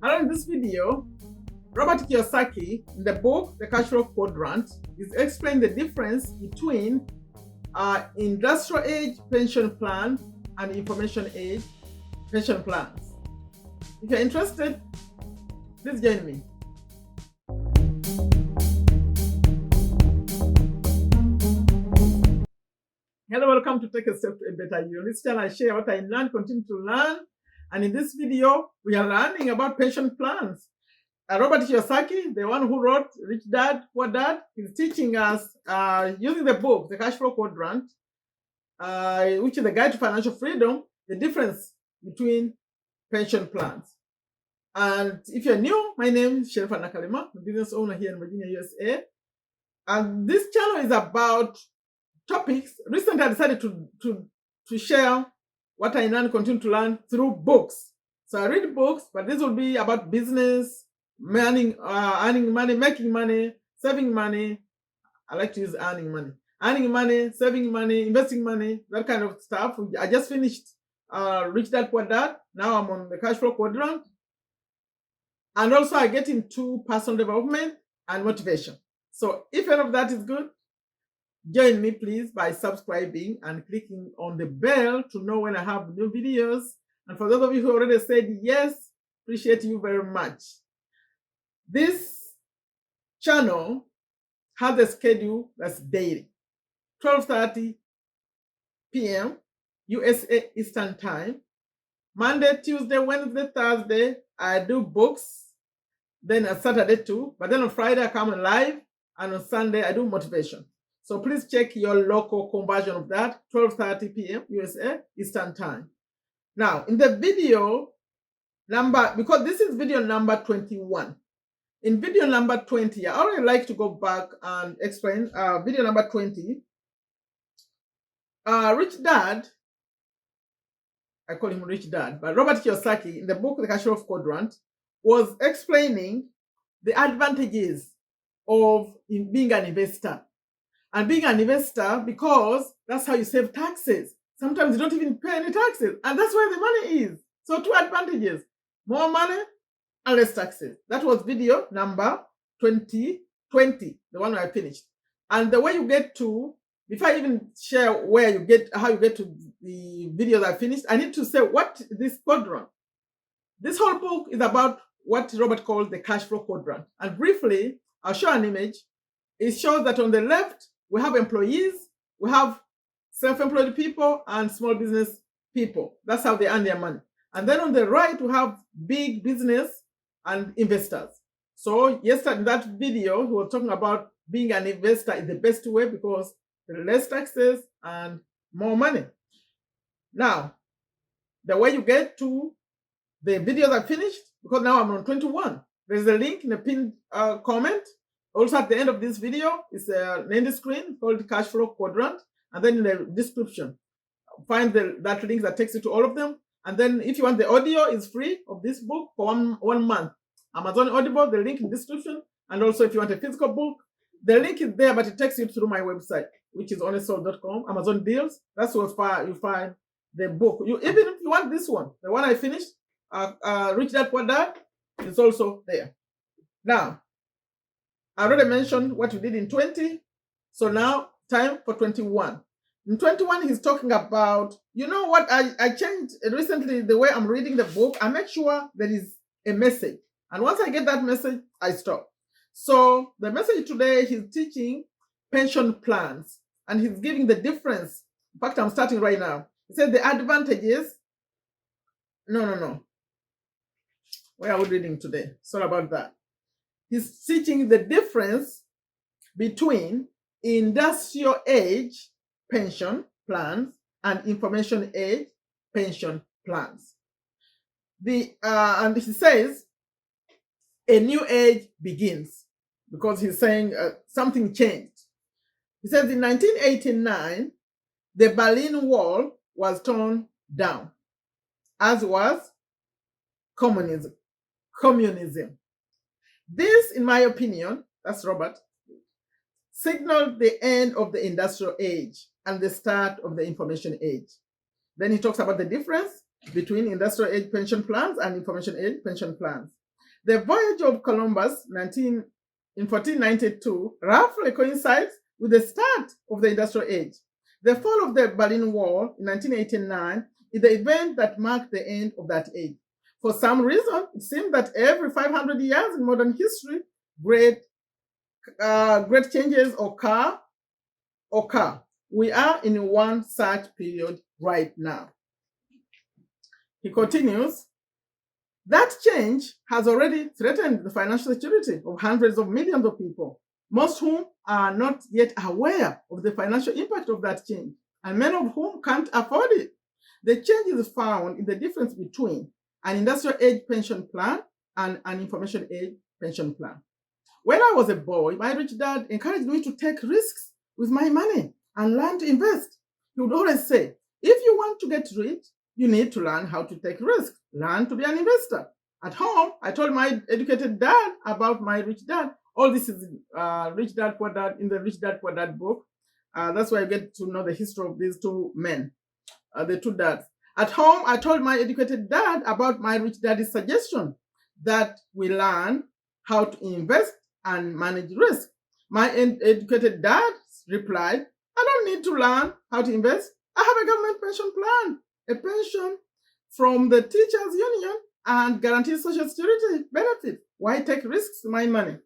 And in this video, Robert Kiyosaki, in the book The Cashflow Quadrant, is explaining the difference between industrial age pension plan and information age pension plans. If you're interested, please join me. Hello, welcome to Take a Step to a Better You. This channel I share what I learn, continue to learn. And in this video, we are learning about pension plans. Robert Kiyosaki, the one who wrote Rich Dad, Poor Dad, is teaching us using the book, The Cashflow Quadrant, which is the guide to financial freedom, the difference between pension plans. And if you're new, my name is Sherifa Nakalima, I'm a business owner here in Virginia, USA. And this channel is about topics. Recently, I decided to share what I learn, continue to learn through books. So I read books, but this will be about business, earning money, making money, saving money. I like to use earning money, saving money, investing money, that kind of stuff. I just finished Rich Dad Poor Dad. Now I'm on the Cashflow Quadrant. And also I get into personal development and motivation. So if any of that is good, join me please by subscribing and clicking on the bell to know when I have new videos. And for those of you who already said yes, appreciate you very much. This channel has a schedule that's daily, 12:30 p.m. USA Eastern Time. Monday, Tuesday, Wednesday, Thursday, I do books. Then on Saturday too. But then on Friday, I come live. And on Sunday, I do motivation. So please check your local conversion of that, 12:30 p.m. USA Eastern Time. Now, in the video number, because this is video number 21. In video number 20, I already like to go back and explain video number 20. Rich Dad, I call him Rich Dad, but Robert Kiyosaki, in the book The Cashflow Quadrant, was explaining the advantages of being an investor. And being an investor, because that's how you save taxes. Sometimes you don't even pay any taxes. And that's where the money is. So two advantages: more money and less taxes. That was video number 20, the one I finished. And the way you get to, before I even share how you get to the videos I finished, I need to say what this quadrant. This whole book is about what Robert calls the cash flow quadrant. And briefly, I'll show an image. It shows that on the left, we have employees, we have self-employed people, and small business people. That's how they earn their money. And then on the right, we have big business and investors. So yesterday in that video, we were talking about being an investor is the best way because less taxes and more money. Now, the way you get to the videos I finished, because now I'm on 21. There's a link in the pinned comment. Also at the end of this video is an end screen called Cashflow Quadrant. And then in the description, find that link that takes you to all of them. And then if you want the audio, is free of this book for one month. Amazon Audible, the link in the description. And also if you want a physical book, the link is there, but it takes you through my website, which is honestsoul.com, Amazon Deals. That's where you find the book. Even if you want this one, the one I finished, Rich Dad Poor Dad, is also there. Now, I already mentioned what we did in 20. So now, time for 21. In 21, he's talking about, you know what, I changed recently the way I'm reading the book. I make sure there is a message. And once I get that message, I stop. So the message today, he's teaching pension plans. And he's giving the difference. In fact, I'm starting right now. He said the advantages. No. Where are we reading today? Sorry about that. He's teaching the difference between industrial age pension plans and information age pension plans. And he says a new age begins because he's saying something changed. He says in 1989, the Berlin Wall was torn down, as was communism. This, in my opinion, that's Robert, signaled the end of the industrial age and the start of the information age. Then he talks about the difference between industrial age pension plans and information age pension plans. The voyage of Columbus in 1492 roughly coincides with the start of the Industrial Age. The fall of the Berlin Wall in 1989 is the event that marked the end of that age. For some reason, it seems that every 500 years in modern history, great changes occur. We are in one such period right now. He continues, that change has already threatened the financial security of hundreds of millions of people, most whom are not yet aware of the financial impact of that change, and many of whom can't afford it. The change is found in the difference between an industrial age pension plan and an information age pension plan. When I was a boy, my rich dad encouraged me to take risks with my money and learn to invest. He would always say, if you want to get rich, you need to learn how to take risks, learn to be an investor. At home, I told my educated dad about my rich dad. All this is Rich Dad Poor Dad in the Rich Dad Poor Dad book. That's why I get to know the history of these two men, the two dads. At home, I told my educated dad about my rich daddy's suggestion that we learn how to invest and manage risk. My educated dad replied, I don't need to learn how to invest. I have a government pension plan, a pension from the teachers union and guaranteed social security benefit. Why take risks with my money?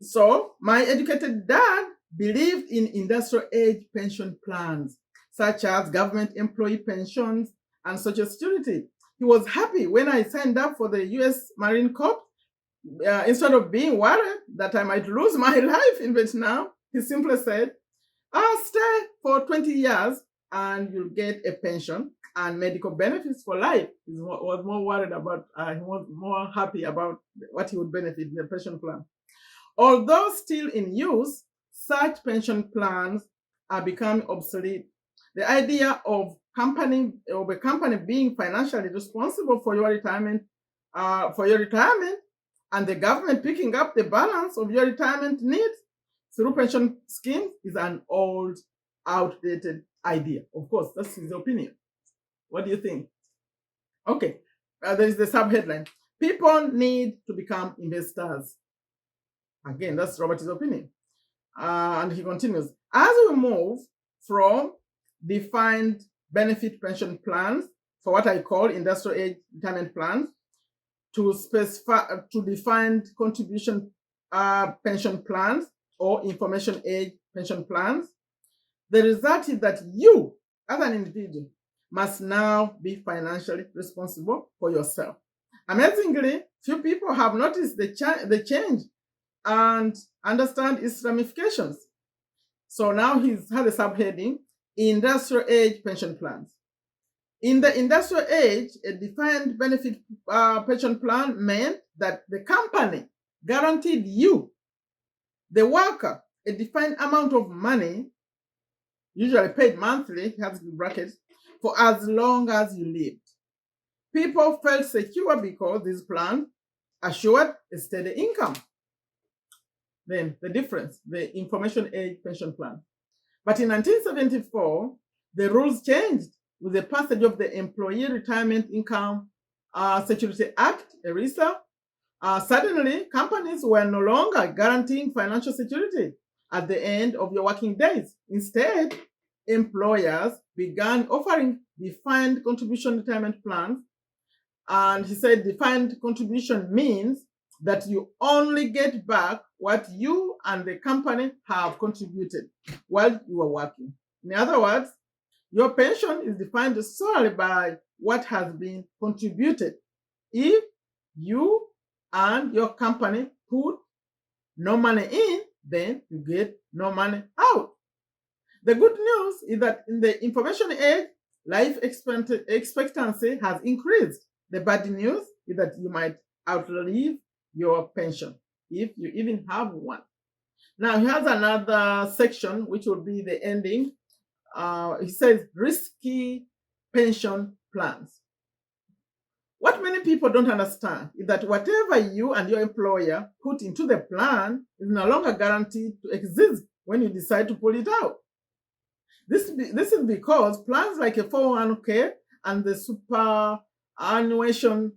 So my educated dad believed in industrial age pension plans, such as government employee pensions and social security. He was happy when I signed up for the US Marine Corps. Instead of being worried that I might lose my life in Vietnam, he simply said, I'll stay for 20 years and you'll get a pension and medical benefits for life. He was more worried about, he was more happy about what he would benefit in the pension plan. Although still in use, such pension plans are becoming obsolete. The idea of a company being financially responsible for your retirement, and the government picking up the balance of your retirement needs through pension schemes is an old, outdated idea. Of course, that's his opinion. What do you think? Okay, there is the subheadline. People need to become investors. Again, that's Robert's opinion. And he continues, as we move from defined benefit pension plans, for what I call industrial age retirement plans, to defined contribution pension plans or information age pension plans, the result is that you, as an individual, must now be financially responsible for yourself. Amazingly, few people have noticed the change and understand its ramifications. So now he's had a subheading, industrial age pension plans. In the industrial age, a defined benefit pension plan meant that the company guaranteed you, the worker, a defined amount of money, usually paid monthly, has brackets, for as long as you lived. People felt secure because these plans assured a steady income. Then the difference, the information age pension plan. But in 1974, the rules changed with the passage of the Employee Retirement Income Security Act, ERISA. Suddenly, companies were no longer guaranteeing financial security at the end of your working days. Instead, employers began offering defined contribution retirement plans. And he said defined contribution means that you only get back what you and the company have contributed while you are working. In other words, your pension is defined solely by what has been contributed. If you and your company put no money in, then you get no money out. The good news is that in the information age, life expectancy has increased. The bad news is that you might outlive your pension, if you even have one. Now, he has another section, which will be the ending. He says, risky pension plans. What many people don't understand is that whatever you and your employer put into the plan is no longer guaranteed to exist when you decide to pull it out. This is because plans like a 401k and the superannuation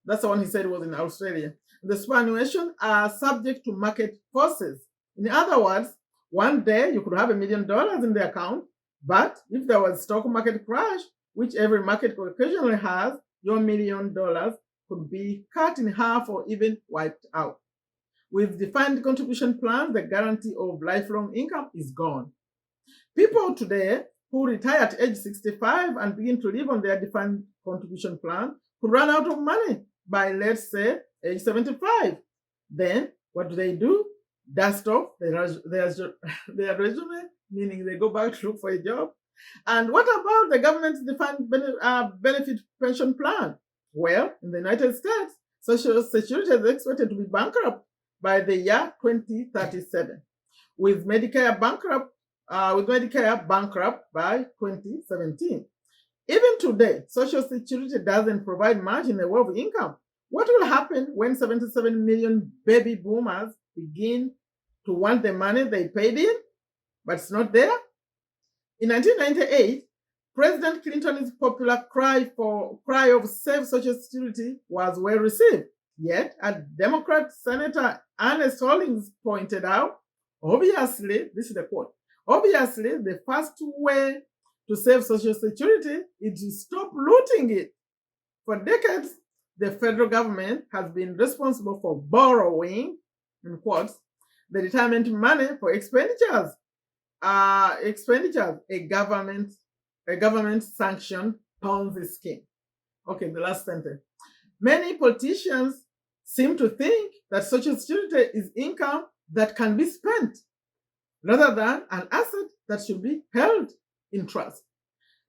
That's the one he said was in Australia. The superannuation are subject to market forces. In other words, one day you could have $1 million in the account, but if there was stock market crash, which every market occasionally has, your $1 million could be cut in half or even wiped out. With defined contribution plans, the guarantee of lifelong income is gone. People today who retire at age 65 and begin to live on their defined contribution plan could run out of money by, let's say, age 75. Then what do? Dust off their resume, meaning they go back to look for a job. And what about the government's defined benefit pension plan? Well, in the United States, Social Security is expected to be bankrupt by the year 2037, with Medicare bankrupt by 2017. Even today, Social Security doesn't provide much in the way of income. What will happen when 77 million baby boomers begin to want the money they paid in, but it's not there? In 1998, President Clinton's popular cry of save Social Security was well received. Yet, as Democrat Senator Ernest Hollings pointed out, obviously, this is the quote, obviously, the first way to save Social Security is to stop looting it. For decades, the federal government has been responsible for borrowing, in quotes, the retirement money for expenditures, a government-sanctioned Ponzi scheme. Okay, the last sentence. Many politicians seem to think that Social Security is income that can be spent rather than an asset that should be held in trust.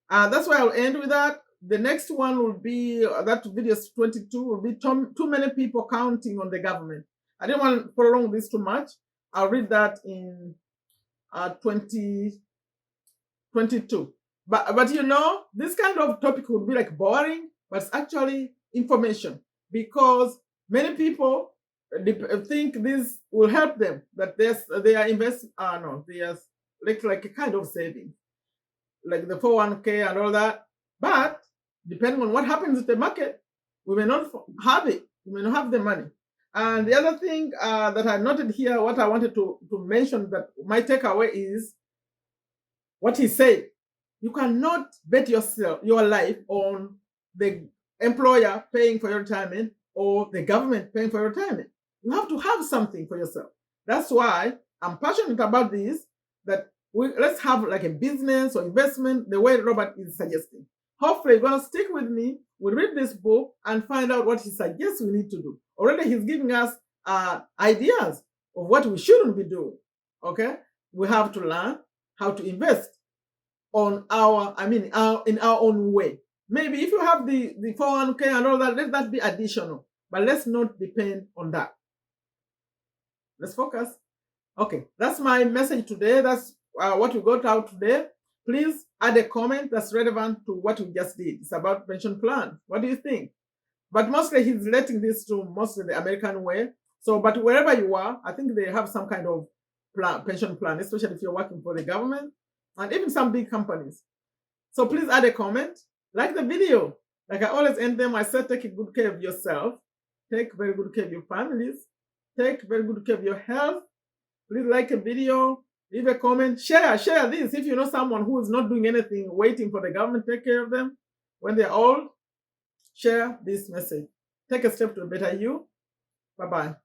That's why I'll end with that. The next one will be, that video 22 will be too many people counting on the government. I didn't want to prolong this too much. I'll read that in 2022. But you know, this kind of topic would be like boring, but it's actually information, because many people think this will help them, that they are like a kind of saving, like the 401k and all that. But depending on what happens with the market, we may not have it. We may not have the money. And the other thing that I noted here, what I wanted to mention, that my takeaway is what he said. You cannot bet your life on the employer paying for your retirement or the government paying for your retirement. You have to have something for yourself. That's why I'm passionate about this, that let's have like a business or investment the way Robert is suggesting. Hopefully you're going to stick with me. We'll read this book and find out what he suggests we need to do. Already he's giving us ideas of what we shouldn't be doing. Okay? We have to learn how to invest in our own way. Maybe if you have the 401k and all that, let that be additional. But let's not depend on that. Let's focus. Okay, that's my message today. That's what we got out today. Please add a comment that's relevant to what we just did. It's about pension plan. What do you think? But mostly he's letting this to mostly the American way. So, but wherever you are, I think they have some kind of pension plan, especially if you're working for the government and even some big companies. So please add a comment, like the video. Like I always end them, I said, take good care of yourself. Take very good care of your families. Take very good care of your health. Please like a video, leave a comment, share this. If you know someone who is not doing anything, waiting for the government to take care of them when they're old, share this message. Take a step to a better you. Bye-bye.